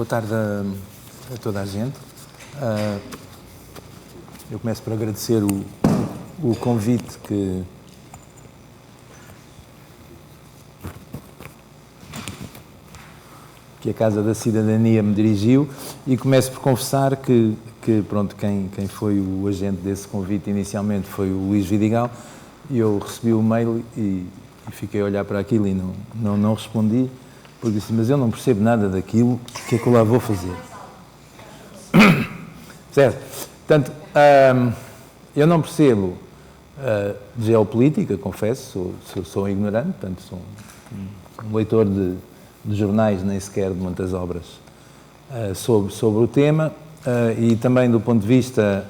Boa tarde a toda a gente. Eu começo por agradecer o convite que a Casa da Cidadania me dirigiu e começo por confessar que pronto, quem foi o agente desse convite inicialmente foi o Luís Vidigal, e eu recebi o mail e fiquei a olhar para aquilo e não respondi, porque disse, mas eu não percebo nada daquilo, o que é que eu lá vou fazer? Certo? Portanto, eu não percebo de geopolítica, confesso, sou ignorante, portanto sou um leitor de jornais, nem sequer de muitas obras sobre o tema, e também do ponto de vista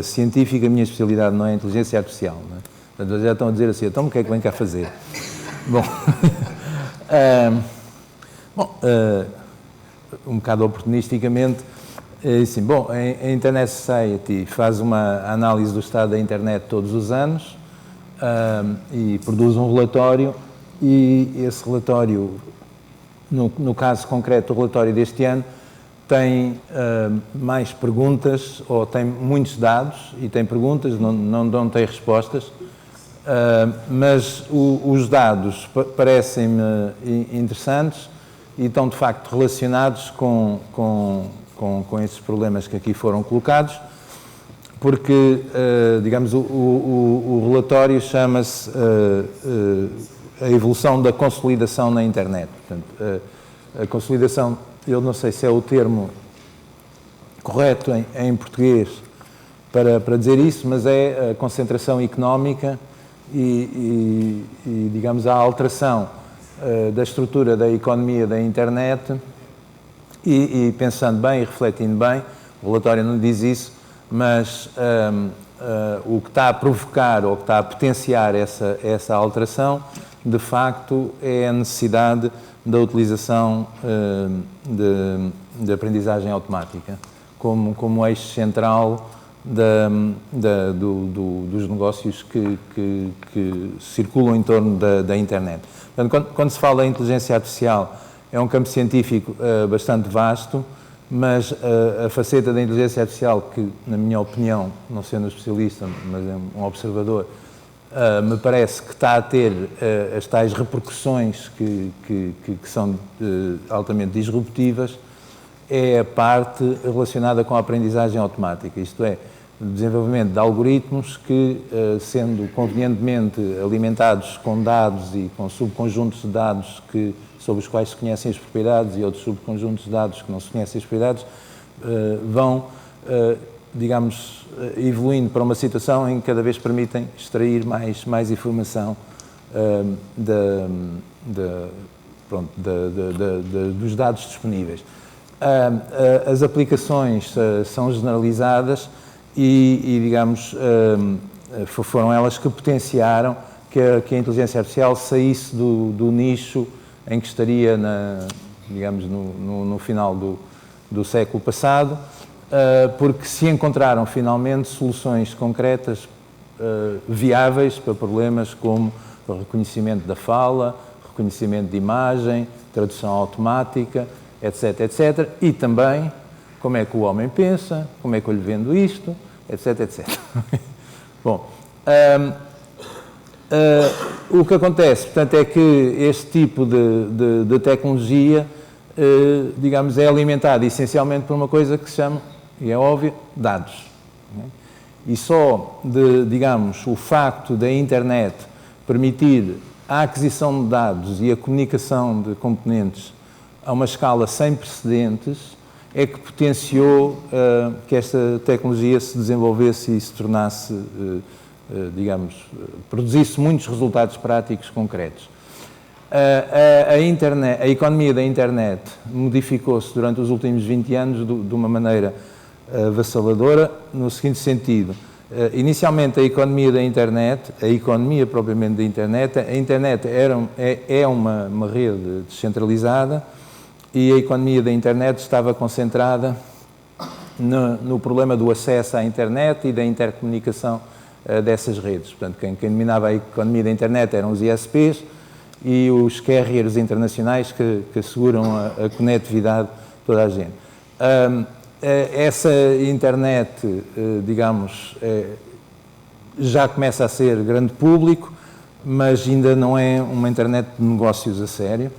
científico, a minha especialidade não é a inteligência artificial. Não é? Portanto, já estão a dizer assim, então o que é que vem cá fazer? Bom, um bocado oportunisticamente, assim, bom, a Internet Society faz uma análise do estado da internet todos os anos e produz um relatório, e esse relatório, no caso concreto, o relatório deste ano, tem mais perguntas, ou tem muitos dados, e tem perguntas, não tem respostas, mas os dados parecem-me interessantes e estão, de facto, relacionados com esses problemas que aqui foram colocados, porque, digamos, o relatório chama-se a evolução da consolidação na internet. Portanto, a consolidação, eu não sei se é o termo correto em português para dizer isso, mas é a concentração económica e digamos, a alteração da estrutura da economia da internet, e pensando bem e refletindo bem, o relatório não diz isso, mas o que está a provocar ou que está a potenciar essa alteração, de facto, é a necessidade da utilização de aprendizagem automática como eixo central dos negócios que circulam em torno da internet. Portanto, quando se fala em inteligência artificial, é um campo científico bastante vasto, mas a faceta da inteligência artificial, que, na minha opinião, não sendo especialista, mas é um observador, me parece que está a ter as tais repercussões que são altamente disruptivas, é a parte relacionada com a aprendizagem automática, isto é, o desenvolvimento de algoritmos que, sendo convenientemente alimentados com dados e com subconjuntos de dados sobre os quais se conhecem as propriedades e outros subconjuntos de dados que não se conhecem as propriedades, vão, digamos, evoluindo para uma situação em que cada vez permitem extrair mais informação dos dados disponíveis. As aplicações são generalizadas e digamos, foram elas que potenciaram que a inteligência artificial saísse do nicho em que estaria, digamos, no final do século passado, porque se encontraram finalmente soluções concretas, viáveis para problemas como o reconhecimento da fala, reconhecimento de imagem, tradução automática, etc, etc. E também como é que o homem pensa, como é que eu lhe vendo isto, etc, etc. Bom, o que acontece, portanto, é que este tipo de tecnologia, digamos, é alimentada essencialmente por uma coisa que se chama, e é óbvio, dados. E só, digamos, o facto da internet permitir a aquisição de dados e a comunicação de componentes a uma escala sem precedentes é que potenciou que esta tecnologia se desenvolvesse e se tornasse, digamos, produzisse muitos resultados práticos concretos. A economia da internet modificou-se durante os últimos 20 anos de uma maneira avassaladora, no seguinte sentido. Inicialmente, a economia da internet, a economia propriamente da internet, a internet é uma rede descentralizada, e a economia da internet estava concentrada no problema do acesso à internet e da intercomunicação dessas redes. Portanto, quem dominava a economia da internet eram os ISPs e os carriers internacionais que asseguram a conectividade toda a gente. Essa internet, digamos, já começa a ser grande público, mas ainda não é uma internet de negócios a sério.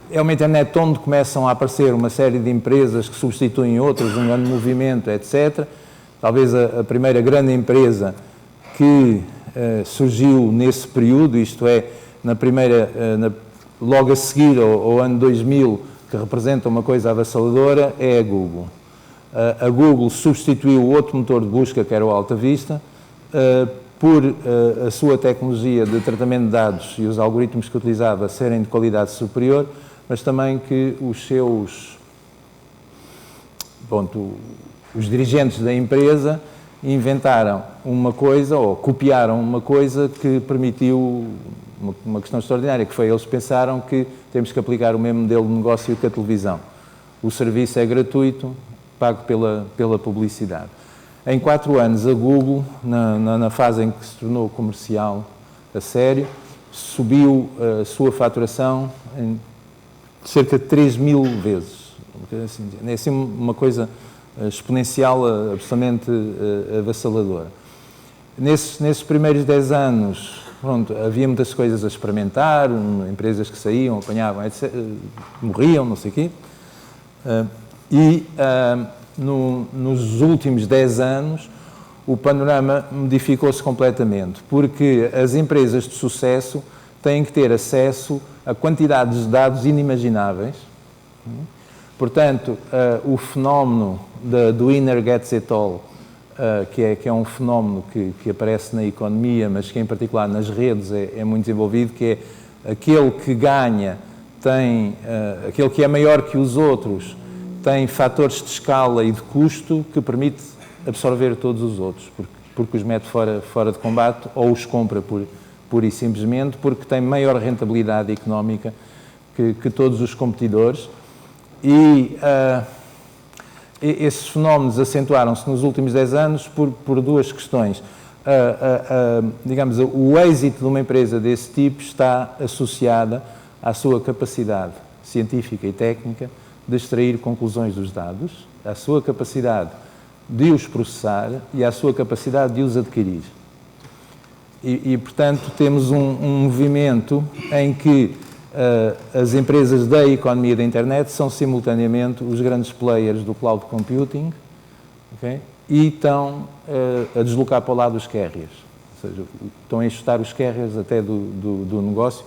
É uma internet onde começam a aparecer uma série de empresas que substituem outras, um grande movimento, etc. Talvez a primeira grande empresa que surgiu nesse período, isto é, logo a seguir ao ano 2000, que representa uma coisa avassaladora, é a Google. A Google substituiu outro motor de busca, que era o Alta Vista, por a sua tecnologia de tratamento de dados e os algoritmos que utilizava serem de qualidade superior, mas também que os dirigentes da empresa inventaram uma coisa, ou copiaram uma coisa que permitiu uma questão extraordinária, que foi, eles pensaram que temos que aplicar o mesmo modelo de negócio que a televisão. O serviço é gratuito, pago pela publicidade. Em 4 anos, a Google, na fase em que se tornou comercial a sério, subiu a sua faturação em cerca de 3.000 vezes. É assim uma coisa exponencial, absolutamente avassaladora. Nesses primeiros 10 anos, pronto, havia muitas coisas a experimentar, empresas que saíam, apanhavam, etc., morriam, não sei o quê. Nos últimos 10 anos, o panorama modificou-se completamente, porque as empresas de sucesso têm que ter acesso a quantidades de dados inimagináveis. Portanto, o fenómeno do winner gets it all, que é um fenómeno que aparece na economia, mas que em particular nas redes é muito desenvolvido, que é aquele que ganha, aquele que é maior que os outros, tem fatores de escala e de custo que permite absorver todos os outros, porque os mete fora de combate ou os compra pura e simplesmente porque tem maior rentabilidade económica que todos os competidores. E esses fenómenos acentuaram-se nos últimos 10 anos por 2 questões. Digamos, o êxito de uma empresa desse tipo está associada à sua capacidade científica e técnica de extrair conclusões dos dados, à sua capacidade de os processar e à sua capacidade de os adquirir. Portanto, temos um movimento em que as empresas da economia da internet são simultaneamente os grandes players do cloud computing, okay? E estão a deslocar para o lado os carriers, ou seja, estão a enxutar os carriers até do negócio,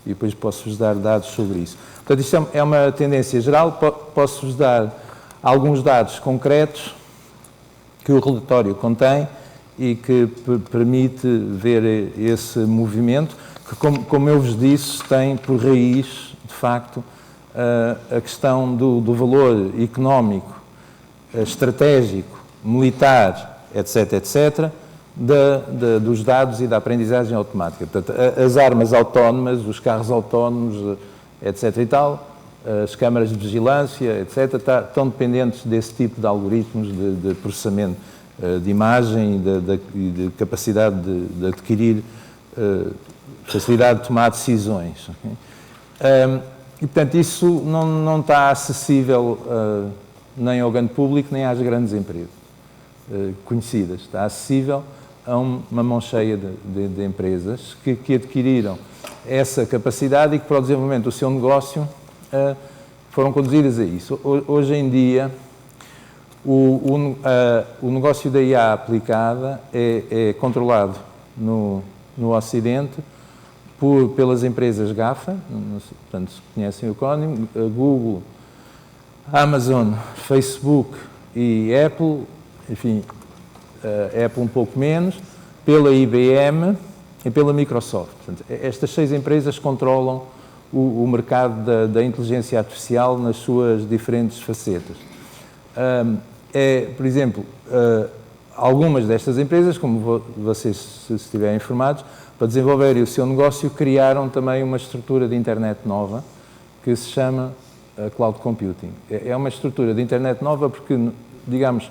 e depois posso-vos dar dados sobre isso. Portanto, isto é uma tendência geral. Posso-vos dar alguns dados concretos que o relatório contém e que permite ver esse movimento, que, como eu vos disse, tem por raiz, de facto, a questão do valor económico, estratégico, militar, etc., dos dados e da aprendizagem automática. Portanto, as armas autónomas, os carros autónomos, etc. e tal, as câmaras de vigilância, etc., estão dependentes desse tipo de algoritmos de processamento de imagem e de capacidade de adquirir facilidade de tomar decisões. Okay? E, portanto, isso não está acessível nem ao grande público, nem às grandes empresas conhecidas. Está acessível a uma mão cheia de empresas que adquiriram essa capacidade e que, para o desenvolvimento do seu negócio, foram conduzidas a isso. Hoje em dia, o negócio da IA aplicada é controlado no Ocidente pelas empresas GAFA, portanto, se conhecem o acrónimo, a Google, Amazon, Facebook e Apple, enfim, Apple um pouco menos, pela IBM e pela Microsoft. Portanto, estas 6 empresas controlam o mercado da inteligência artificial nas suas diferentes facetas. Por exemplo, algumas destas empresas, como vocês se estiverem informados, para desenvolverem o seu negócio, criaram também uma estrutura de internet nova que se chama Cloud Computing. É uma estrutura de internet nova porque, digamos,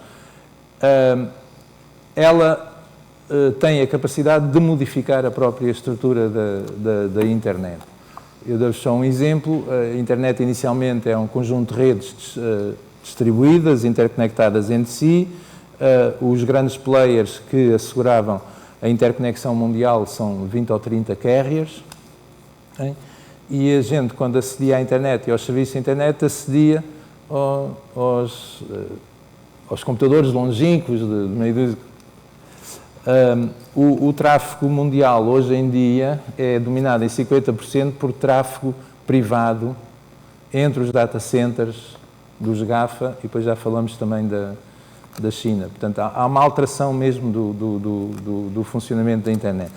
ela tem a capacidade de modificar a própria estrutura da internet. Eu dou só um exemplo. A internet inicialmente é um conjunto de redes distribuídas, interconectadas entre si. Os grandes players que asseguravam a interconexão mundial são 20 ou 30 carriers. Hein? E a gente, quando acedia à internet e aos serviços de internet, acedia aos computadores longínquos de meio dúzia. O tráfego mundial hoje em dia é dominado em 50% por tráfego privado entre os data centers dos GAFA e depois já falamos também da China. Portanto, há uma alteração mesmo do funcionamento da internet.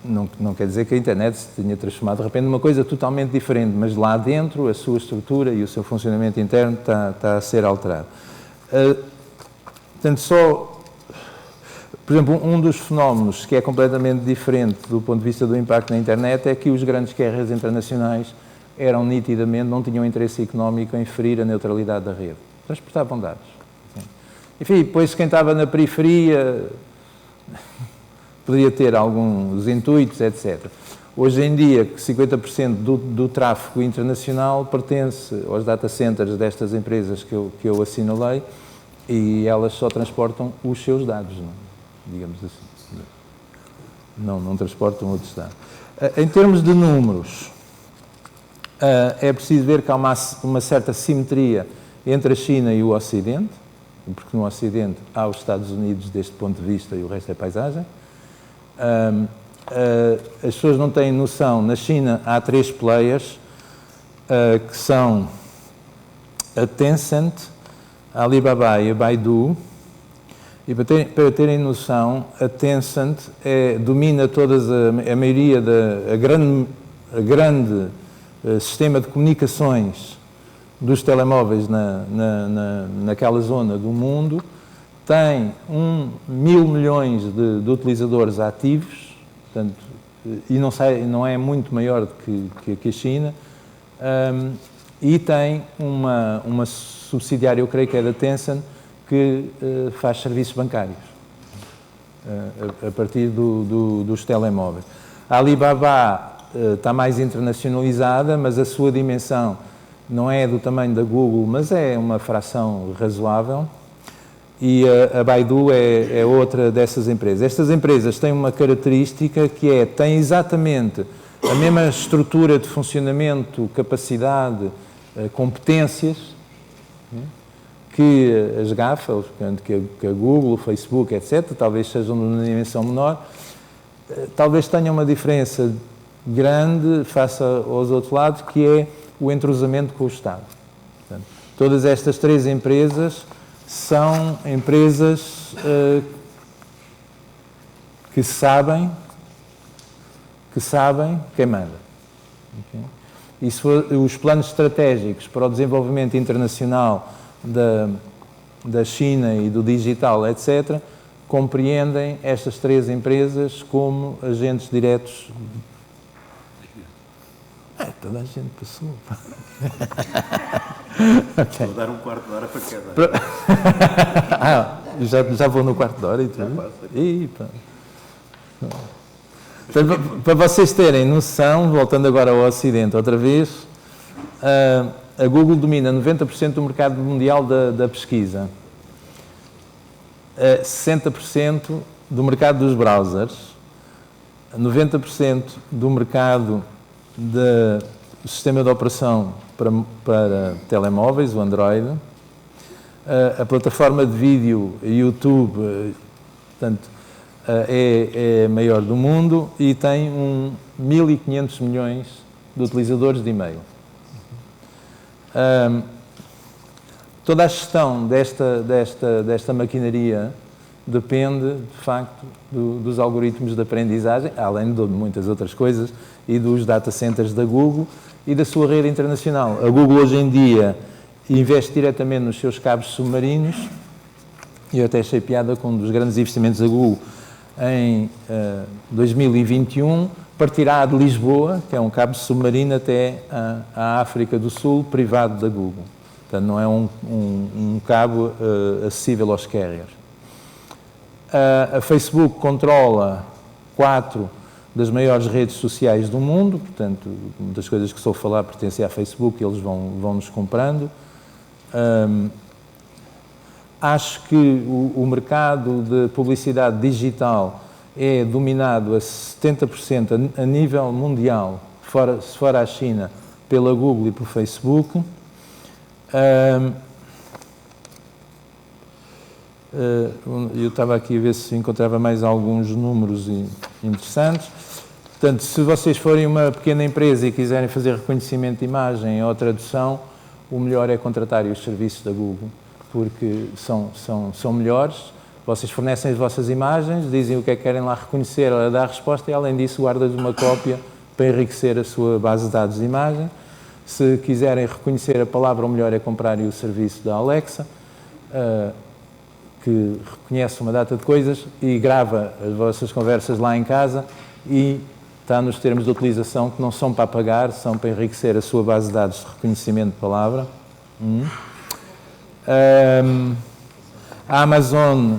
Não quer dizer que a internet se tenha transformado de repente numa coisa totalmente diferente, mas lá dentro a sua estrutura e o seu funcionamento interno está a ser alterado. Portanto, por exemplo, um dos fenómenos que é completamente diferente do ponto de vista do impacto na internet é que os grandes carriers internacionais eram nitidamente, não tinham interesse económico em ferir a neutralidade da rede. Transportavam dados. Enfim, depois quem estava na periferia poderia ter alguns intuitos, etc. Hoje em dia, 50% do tráfego internacional pertence aos data centers destas empresas que eu assinalei e elas só transportam os seus dados, digamos assim. Não transportam outros dados. Em termos de números, é preciso ver que há uma certa simetria entre a China e o Ocidente, porque no Ocidente há os Estados Unidos deste ponto de vista e o resto é paisagem. As pessoas não têm noção, na China há 3 players, que são a Tencent, a Alibaba e a Baidu, e para terem noção, a Tencent domina a maioria, a grande sistema de comunicações dos telemóveis naquela zona do mundo, tem 1.000 milhões de utilizadores ativos, portanto, e não é muito maior do que a China, e tem uma subsidiária, eu creio que é da Tencent, que faz serviços bancários a partir dos telemóveis. A Alibaba está mais internacionalizada, mas a sua dimensão não é do tamanho da Google, mas é uma fração razoável. E a Baidu é outra dessas empresas. Estas empresas têm uma característica que têm exatamente a mesma estrutura de funcionamento, capacidade, competências que as GAFA, portanto, que a Google, o Facebook, etc., talvez sejam de uma dimensão menor, talvez tenham uma diferença grande face aos outros lados, que é o entrosamento com o Estado. Portanto, todas estas 3 empresas são empresas que sabem quem manda. Okay? E se for, os planos estratégicos para o desenvolvimento internacional da China e do digital, etc., compreendem estas 3 empresas como agentes diretos. Toda a gente passou. Okay. Vou dar um quarto de hora para cada. Já vou no quarto de hora e tudo. Para vocês terem noção, voltando agora ao Ocidente outra vez, a Google domina 90% do mercado mundial da pesquisa, 60% do mercado dos browsers, 90% do mercado do sistema de operação para telemóveis, o Android, a plataforma de vídeo YouTube, portanto, é a maior do mundo e tem 1.500 milhões de utilizadores de e-mail. Toda a gestão desta maquinaria depende, de facto, dos algoritmos de aprendizagem, além de muitas outras coisas, e dos data centers da Google e da sua rede internacional. A Google, hoje em dia, investe diretamente nos seus cabos submarinos, e eu até achei piada com um dos grandes investimentos da Google em 2021, partirá de Lisboa, que é um cabo submarino, até a África do Sul, privado da Google. Portanto, não é um cabo acessível aos carriers. A Facebook controla 4 das maiores redes sociais do mundo, portanto, muitas coisas que sou falar pertencem à Facebook e eles vão-nos comprando. Acho que o mercado de publicidade digital é dominado a 70% a nível mundial, se fora a China, pela Google e pelo Facebook. Eu estava aqui a ver se encontrava mais alguns números interessantes. Portanto, se vocês forem uma pequena empresa e quiserem fazer reconhecimento de imagem ou tradução, o melhor é contratarem os serviços da Google, porque são melhores. Vocês fornecem as vossas imagens, dizem o que é que querem lá reconhecer, ela dá a resposta e, além disso, guarda-lhes uma cópia para enriquecer a sua base de dados de imagem. Se quiserem reconhecer a palavra, o melhor é comprarem o serviço da Alexa, que reconhece uma data de coisas e grava as vossas conversas lá em casa e está nos termos de utilização que não são para pagar, são para enriquecer a sua base de dados de reconhecimento de palavra. A Amazon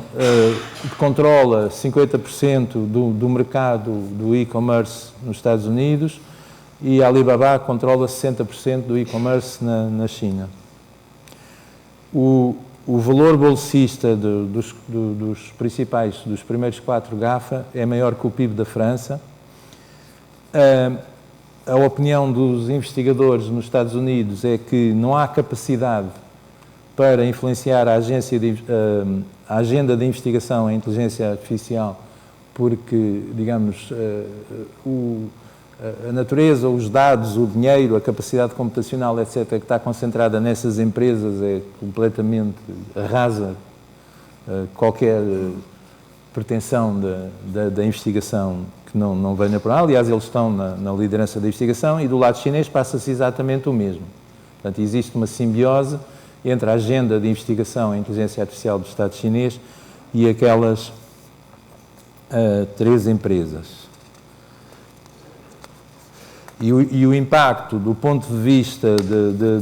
controla 50% do mercado do e-commerce nos Estados Unidos e a Alibaba controla 60% do e-commerce na China. O valor bolsista dos primeiros 4 GAFA é maior que o PIB da França. A opinião dos investigadores nos Estados Unidos é que não há capacidade para influenciar a agenda de investigação em inteligência artificial, porque, digamos, a natureza, os dados, o dinheiro, a capacidade computacional, etc., que está concentrada nessas empresas é completamente arrasa qualquer pretensão da investigação que não venha por lá. Aliás, eles estão na liderança da investigação e do lado chinês passa-se exatamente o mesmo. Portanto, existe uma simbiose entre a agenda de investigação em inteligência artificial do Estado chinês e aquelas 3 empresas. E o impacto do ponto de vista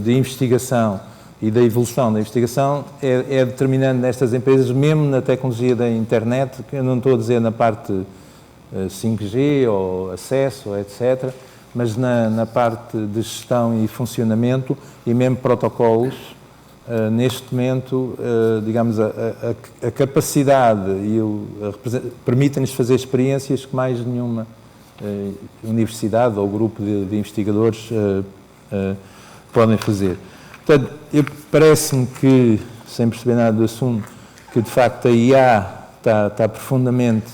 de investigação e da evolução da investigação é determinante nestas empresas, mesmo na tecnologia da internet, que eu não estou a dizer na parte 5G ou acesso, etc., mas na parte de gestão e funcionamento e mesmo protocolos. Neste momento, digamos, a capacidade permite-nos fazer experiências que mais nenhuma universidade ou grupo de investigadores podem fazer. Portanto, parece-me que, sem perceber nada do assunto, que de facto a IA está profundamente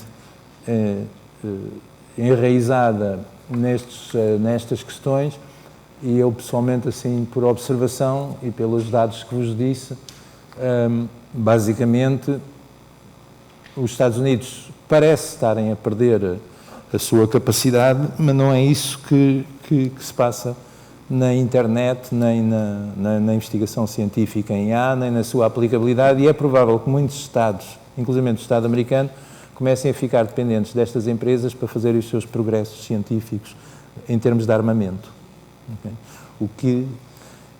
enraizada nestas questões e eu pessoalmente, assim, por observação e pelos dados que vos disse, basicamente os Estados Unidos parece estarem a perder a sua capacidade, mas não é isso que se passa na internet, nem na investigação científica em IA, nem na sua aplicabilidade, e é provável que muitos Estados, inclusive o Estado americano, comecem a ficar dependentes destas empresas para fazerem os seus progressos científicos em termos de armamento. Okay?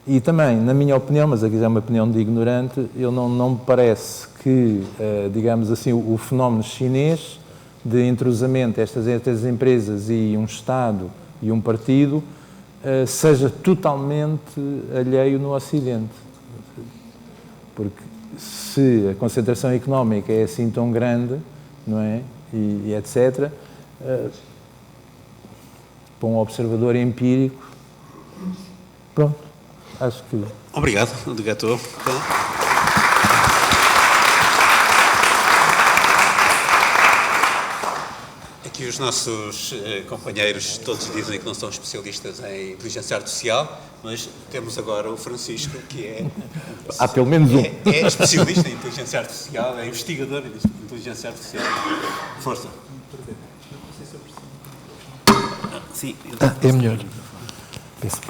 E também, na minha opinião, mas aqui já é uma opinião de ignorante, não me parece que, digamos assim, o fenómeno chinês de entrosamento estas empresas e um Estado e um partido seja totalmente alheio no Ocidente. Porque se a concentração económica é assim tão grande, não é? E etc., para um observador empírico, pronto, acho que... Obrigado, diretor. Aqui os nossos companheiros todos dizem que não são especialistas em inteligência artificial, mas temos agora o Francisco, que é... Há pelo menos um. É especialista em inteligência artificial, é investigador em inteligência artificial. Força. Sim. É melhor. Penso.